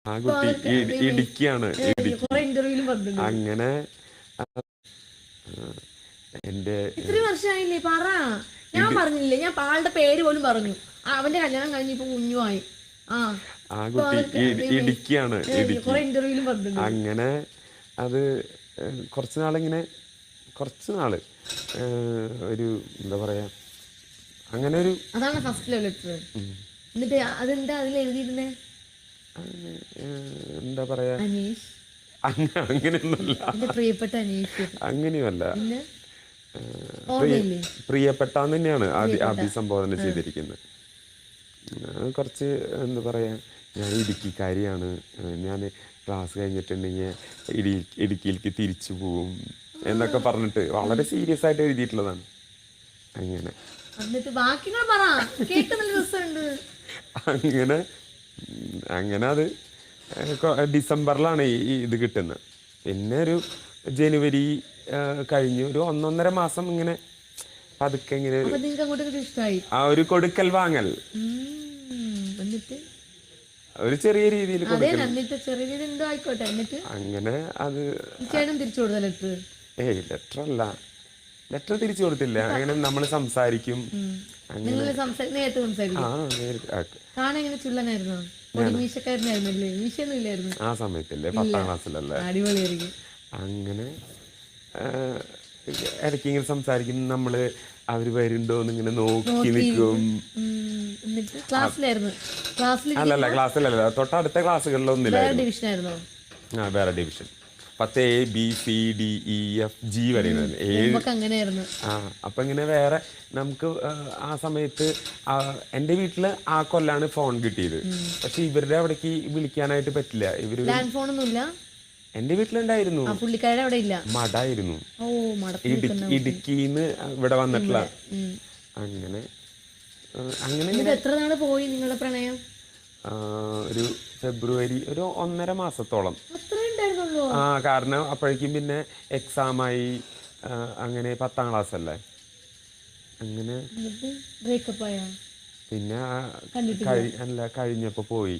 ആ കുട്ടി ഇടുക്കിയാണ്. അങ്ങനെ എന്റെ ഇത്രയും വർഷമായില്ലേ? പറ. ഞാൻ പറഞ്ഞില്ലേ, ഞാൻ ആളുടെ പേര് പോലും പറഞ്ഞു. അവന്റെ കല്യാണം കഴിഞ്ഞ് ഇപ്പൊ കുഞ്ഞുമായി. ആ കുട്ടി ഇടുക്കിയാണ്. അങ്ങനെ അത് കുറച്ച് നാള് ഒരു എന്താ പറയാ, അങ്ങനെ ഒരു അതാണ് ഫസ്റ്റ് ലവ് ലെറ്റർ. എന്നിട്ട് അതെന്താ അതിൽ എഴുതിയിരുന്നേ? എന്താ പറയാ, അനീഷ്, അങ്ങനെയൊന്നുമല്ല, പ്രിയപ്പെട്ട അനീഷ്, അങ്ങനെയുമല്ല. ഓർമ്മയില്ലേ? പ്രിയപ്പെട്ടാന്ന് തന്നെയാണ് അഭിസംബോധന ചെയ്തിരിക്കുന്നത്. കുറച്ച് എന്താ പറയാ, ഞാൻ ഇടുക്കിക്കാരിയാണ്, ഞാൻ ക്ലാസ് കഴിഞ്ഞിട്ടുണ്ടെങ്കിൽ ഇടുക്കിയിലേക്ക് തിരിച്ചു പോവും എന്നൊക്കെ പറഞ്ഞിട്ട് വളരെ സീരിയസ് ആയിട്ട് എഴുതിയിട്ടുള്ളതാണ്. അങ്ങനെ അങ്ങനെ അത് ഡിസംബറിലാണ് ഈ ഇത് കിട്ടുന്നത്. പിന്നെ ഒരു ജനുവരി കഴിഞ്ഞ് ഒരു 1.5 മാസം ഇങ്ങനെ പതുക്കെ ഇങ്ങനെ ആ ഒരു കൊടുക്കൽ വാങ്ങൽ, ഒരു ചെറിയ രീതിയിൽ അങ്ങനെ. അത് ലെറ്റർ തിരിച്ചു കൊടുത്തില്ല. അങ്ങനെ നമ്മൾ സംസാരിക്കും. ആ സമയത്തല്ലേ, 10ാം ക്ലാസ്സിലല്ലേ. അങ്ങനെ ഇടയ്ക്ക് ഇങ്ങനെ സംസാരിക്കും. നമ്മള് അവര് വരുന്നുണ്ടോന്ന് ഇങ്ങനെ നോക്കി നിൽക്കും. അല്ലല്ല, ക്ലാസ്സിലല്ല, തൊട്ടടുത്ത ക്ലാസ്സുകളിലൊന്നില്ലായിരുന്നു. വേറെ division. 10 A B C D E F G വരെ 7. അപ്പൊ ഇങ്ങനെ വേറെ നമുക്ക് ആ സമയത്ത് എന്റെ വീട്ടില് ആ കൊല്ലാണ് ഫോൺ കിട്ടിയത്. പക്ഷെ ഇവരുടെ അവിടേക്ക് വിളിക്കാനായിട്ട് പറ്റില്ല. ഇവര് എന്റെ വീട്ടിലുണ്ടായിരുന്നു, മടായിരുന്നു. ഇടുക്കിന്ന് ഇവിടെ വന്നിട്ടുള്ള. അങ്ങനെ എത്ര നാള് പോയി നിങ്ങളുടെ പ്രണയം? ഒരു ഫെബ്രുവരി, ഒരു 1.5 മാസത്തോളം. കാരണം അപ്പോഴേക്കും പിന്നെ എക്സാമായി. അങ്ങനെ 10ാം ക്ലാസ് അല്ലേ. അങ്ങനെ പിന്നെ കഴിഞ്ഞപ്പോ പോയി.